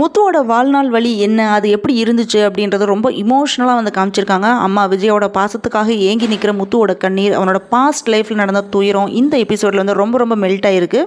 முத்துவோட வாழ்நாள் வழி என்ன, அது எப்படி இருந்துச்சு அப்படின்றது ரொம்ப இமோஷனலாக வந்து காமிச்சிருக்காங்க. அம்மா விஜயோட பாசத்துக்காக ஏங்கி நிற்கிற முத்துவோட கண்ணீர், அவனோட பாஸ்ட் லைஃப்பில் நடந்த துயரம் இந்த எபிசோடில் வந்து ரொம்ப ரொம்ப மெல்ட் ஆயிருக்கு.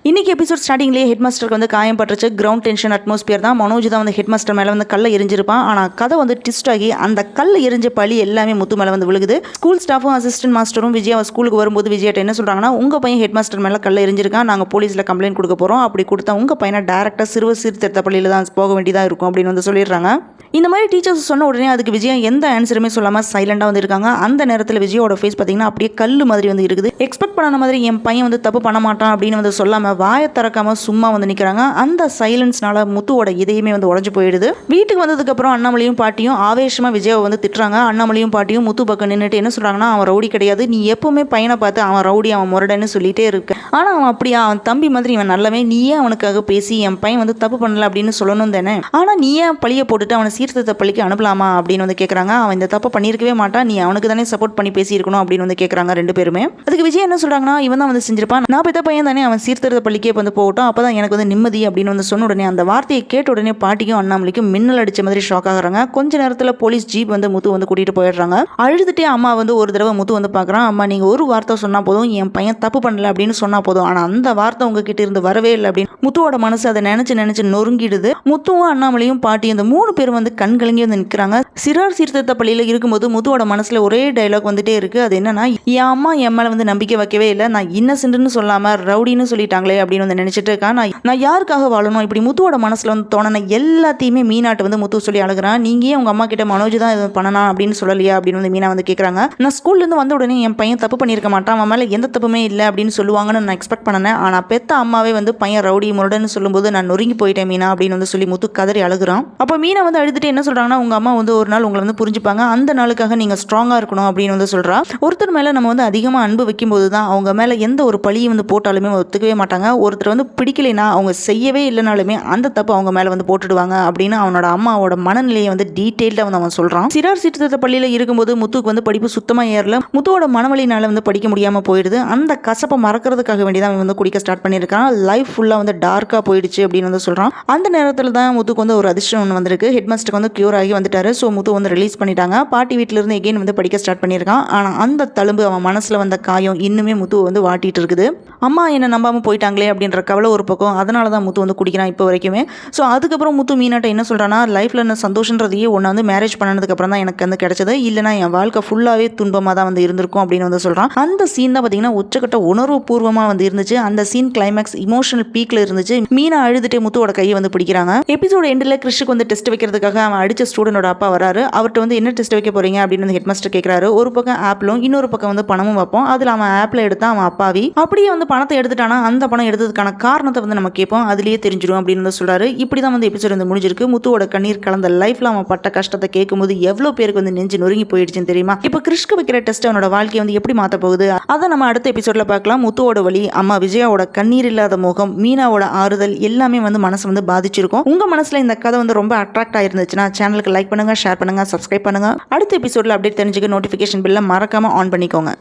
இன்றைக்கி எபிசோட் ஸ்டார்டிங்லேயே ஹெட் மாஸ்டருக்கு வந்து காயம் பட்டுருச்சு. கிரவுண்ட் டென்ஷன் அட்மாஸ்பியர் தான். மனோஜ் தான் வந்து ஹெட் மாஸ்டர் மேலே வந்து கல்லை எரிஞ்சிருப்பான். ஆனால் கதை வந்து ட்விஸ்ட் ஆகி அந்த கல்லை எரிஞ்ச பழி எல்லாமே முத்து மேலே வந்து விழுகுது. ஸ்கூல் ஸ்டாஃபும் அசிஸ்டன்ட் மாஸ்டரும் விஜயா ஸ்கூலுக்கு வரும்போது விஜயாட்ட என்ன சொல்கிறாங்கன்னா, உங்கள் பையன் ஹெட் மாஸ்டர் மேலே கல்லை எரிஞ்சிருக்கான், நாங்கள் போலீஸில் கம்ப்ளைண்ட் கொடுக்க போகிறோம், அப்படி கொடுத்தா உங்கள் பையனை டேரெக்டாக சிறுவர் சீர்திருத்த பள்ளியில் தான் போக வேண்டியதாக இருக்கும் அப்படின்னு வந்து சொல்லிடுறாங்க. இந்த மாதிரி டீச்சர்ஸ் சொன்ன உடனே அதுக்கு விஜயா எந்த ஆன்சருமே சொல்லாமல் சைலண்டாக வந்து இருக்காங்க. அந்த நேரத்தில் விஜயோட ஃபேஸ் பார்த்தீங்கன்னா அப்படியே கல் மாதிரி வந்து இருக்குது. எக்ஸ்பெக்ட் பண்ணாத மாதிரி என் பையன் வந்து தப்பு பண்ண மாட்டான் அப்படின்னு வந்து சொல்லாமல் வாயை திறக்காம சும்மா வந்து நிற்கிறாங்க. அந்த சைலன்ஸ்னால முத்துவோட இதயமே வந்து உடஞ்சு போயிடுது. வீட்டுக்கு வந்ததுக்கப்புறம் அண்ணாமலையும் பாட்டியும் ஆவேசமாக விஜயாவை வந்து திட்டுறாங்க. அண்ணாமலையும் பாட்டியும் முத்து பக்கம் நின்றுட்டு என்ன சொல்கிறாங்கன்னா, அவன் ரவுடி கிடையாது, நீ எப்பவுமே பையனை பார்த்து அவன் ரவுடி அவன் முரடன்னு சொல்லிட்டே இருக்கு, ஆனால் அவன் அப்படியா, அவன் தம்பி மாதிரி இவன் நல்லவே, நீயே அவனுக்காக பேசி என் பையன் வந்து தப்பு பண்ணல அப்படின்னு சொல்லணும் தானே, ஆனால் நீயே பழியை போட்டுட்டு அவனை சீர்திருத்த பள்ளிக்கு அனுப்பலாமா அப்படின்னு வந்து கேட்குறாங்க. அவன் இந்த தப்பை பண்ணியிருக்கவே மாட்டான், நீ அவனுக்கு தானே சப்போர்ட் பண்ணி பேசியிருக்கணும் அப்படின்னு வந்து கேட்குறாங்க ரெண்டு பேருமே. அதுக்கு விஜய் என்ன சொல்கிறாங்கன்னா, இவன் தான் வந்து செஞ்சிருப்பான், நான் பெத்த பையன் தானே, அவன் சீர்திருத்த பள்ளிக்கே வந்து போகட்டும், அப்போ தான் எனக்கு வந்து நிம்மதி அப்படின்னு வந்து சொன்ன உடனே அந்த வார்த்தையை கேட்ட உடனே பாட்டிக்கும் அண்ணாமலைக்கும் மின்னல் அடிச்ச மாதிரி ஷாக் ஆகுறாங்க. கொஞ்ச நேரத்தில் போலீஸ் ஜீப் வந்து முத்து வந்து கூட்டிகிட்டு போயிடுறாங்க. அழுதுட்டே அம்மா வந்து ஒரு தடவை முத்து வந்து பார்க்குறான். அம்மா நீங்கள் ஒரு வார்த்தை சொன்னால் போதும், என் பையன் தப்பு பண்ணல அப்படின்னு சொன்னால் போதும், ஆனால் அந்த வார்த்தை உங்ககிட்ட இருந்து வரவே இல்லை அப்படின்னு முத்துவோட மனசு அதை நினைச்சு நொறுங்கிடுது. முத்துவும் அண்ணாமலையும் பாட்டியும் இந்த மூணு பேரும் வந்து கண்கலங்கி வந்து நிற்கிறாங்க. சிறார் சீர்திருத்த பள்ளியில் இருக்கும்போது முத்துவோட மனசுல ஒரே டைலாக் வந்துட்டே இருக்கு. அது என்னன்னா, என் அம்மா என் மேல வந்து நம்பிக்கை வைக்கவே இல்லை, நான் இன்னசென்ட்னு சொல்லாம ரவுடின்னு சொல்லிட்டாங்களே அப்படின்னு வந்து நினைச்சிட்டு இருக்கேன். நான் யாருக்காக வாழணும், இப்படி முத்துவோட மனசுல வந்து தோணுன எல்லாத்தையுமே மீனாட்டு வந்து முத்து சொல்லி அழுகிறான். நீங்க ஏன் உங்க அம்மா கிட்ட மனோஜ் தான் இது பண்ணனா அப்படின்னு சொல்லலையா அப்படின்னு வந்து மீனா வந்து கேட்குறாங்க. நான் ஸ்கூல்ல இருந்து வந்த உடனே என் பையன் தப்பு பண்ணியிருக்க மாட்டான், அவன் மேல எந்த தப்புமே இல்லை அப்படின்னு சொல்லுவாங்கன்னு நான் எக்ஸ்பெக்ட் பண்ணேன். ஆனா பெத்த அம்மாவே வந்து பையன் ரவுடி முரடன்னு சொல்லும்போது நான் நொறுங்கி போயிட்டேன் மீனா அப்படின்னு வந்து சொல்லி முத்து கதறி அழுகிறான். அப்போ மீனா வந்து அழுதுட்டு என்ன சொல்றாங்கன்னா, உங்க அம்மா வந்து ஒரு நாள் உங்களை வந்து புரிஞ்சுப்பாங்க, அந்த நாளுக்காக நீங்க ஸ்ட்ராங்கா இருக்கணும் அப்படின்னு வந்து சொல்றா. ஒருத்தர் மேல நம்ம வந்து அதிகமா அன்பு வைக்கும்போது தான் அவங்க மேல எந்த ஒரு பழியை வந்து போட்டாலுமே ஒத்துக்கவே மாட்டாங்க. ஒருத்தர் வந்து பிடிக்கலைன்னா அவங்க செய்யவே இல்லைனாலுமே அந்த தப்பு அவங்க மேல வந்து போட்டுடுவாங்க அப்படின்னு அவனோட அம்மாவோட மனநிலையை வந்து டீட்டெயில்டா வந்து அவன் சொல்றான். சிறார் சீர்திருத்த பள்ளியில இருக்கும்போது முத்துக்கு வந்து படிப்பு சுத்தமா ஏறல. முத்துவோட மனவழினால வந்து படிக்க முடியாம போயிடுது. அந்த கசப்பை மறக்கிறதுக்காக வேண்டியதான் அவன் வந்து குடிக்க ஸ்டார்ட் பண்ணியிருக்கான். லைஃப் ஃபுல்லா வந்து டார்க்கா போயிடுச்சு அப்படின்னு வந்து சொல்றான். அந்த நேரத்தில் தான் முத்துக்கு வந்து ஒரு அதிர்ஷ்டம் ஒன்று வந்திருக்கு. ஹெட் மாஸ்டருக்கு வந்து கியூர் ஆகி வந்துட்டாரு. ஸோ முத்து வந்து ரிலீஸ் பண்ணிட்டாங்க. பாட்டி வீட்டில இருந்து எகைன் வந்து படிக்க ஸ்டார்ட் பண்ணியிருக்கான். ஆனால் அந்த தழும்பு அவன் மனசுல வந்த காயம் இன்னுமே முத்து வந்து வாட்டிட்டு இருக்குது. அம்மா என்ன நம்பாம போயிட்டாங்களே அப்படின்ற கவலை ஒரு பக்கம், அதனால தான் முத்து வந்து குடிக்கிறான் இப்போ வரைக்குமே. ஸோ அதுக்கப்புறம் முத்து மீனாட்ட என்ன சொல்றான்னா, லைஃப்ல என்ன சந்தோஷன்றதையே ஒன்று வந்து மேரேஜ் பண்ணதுக்கு அப்புறம் தான் எனக்கு வந்து கிடைச்சது, இல்லைனா என் வாழ்க்கை ஃபுல்லாவே துன்பமாக தான் வந்து இருந்திருக்கும் அப்படின்னு வந்து சொல்றான். அந்த சீன் தான் பார்த்தீங்கன்னா உச்சக்கட்ட உணர்வு பூர்வமாக வந்து இருந்துச்சு. அந்த சீன் கிளைமேக்ஸ் இமோஷனல் பீக்ல இருந்துச்சு. மீனா அழுதுட்டே முத்துவோட கையை வந்து பிடிக்கிறாங்க. எபிசோட எண்டில் கிறிஷுக்கு வந்து டெஸ்ட் வைக்கிறதுக்காக அவன் அடிச்ச ஸ்டூடெண்டோட அப்பா வராரு. அவர்கிட்ட வந்து என்ன டெஸ்ட் வைக்க போறீங்க அப்படின்னு ஹெட் மாஸ்டர் கேட்கிறாரு. ஒரு பக்கம் ஆப்பிளும் இன்னொரு பக்கம் வந்து பணமும் வைப்போம். அதில் அவன் ஆப்பிள் எடுத்தா அவன் அப்பாவி, அப்படியே வந்து பணத்தை எடுத்துட்டானா அந்த பணம் எடுத்ததுக்கான காரணத்தை வந்து நம்ம கேட்போம், அதுலயே தெரிஞ்சிடும் அப்படின்னு வந்து சொல்றாரு. இப்படிதான் வந்து எபிசோட் வந்து முடிஞ்சிருக்கு. முத்துவோட கண்ணீர் கலந்த லைஃப்ல அவன் பட்ட கஷ்டத்தை கேட்கும்போது எவ்வளவு பேருக்கு வந்து நெஞ்சு நொறுங்கி போயிடுச்சுன்னு தெரியுமா. இப்போ கிறிஷ்க்கு வைக்கிற டெஸ்ட் அவனோட வாழ்க்கையை வந்து எப்படி மாற்ற போகுது அதை நம்ம அடுத்த எபிசோட்ல பார்க்கலாம். முத்துவோட வழி, அம்மா விஜயாவோட கண்ணீர் இல்லாத முகம், மீனாவோட ஆறுதல் எல்லாமே வந்து மனசு வந்து பாதிச்சிருக்கும். உங்க மனசுல இந்த கதை வந்து ரொம்ப அட்ராக்ட் ஆயிருந்துச்சுன்னா சேனலுக்கு லைக் பண்ணுங்க, ஷேர் பண்ணுங்க, சப்ஸ்கிரைப் பண்ணுங்க. அடுத்த எபிசோட்ல அப்டேட் தெரிஞ்சுக்க நோட்டிஃபிகேஷன் பில்லை மறக்காம ஆன் பண்ணிக்கோங்க.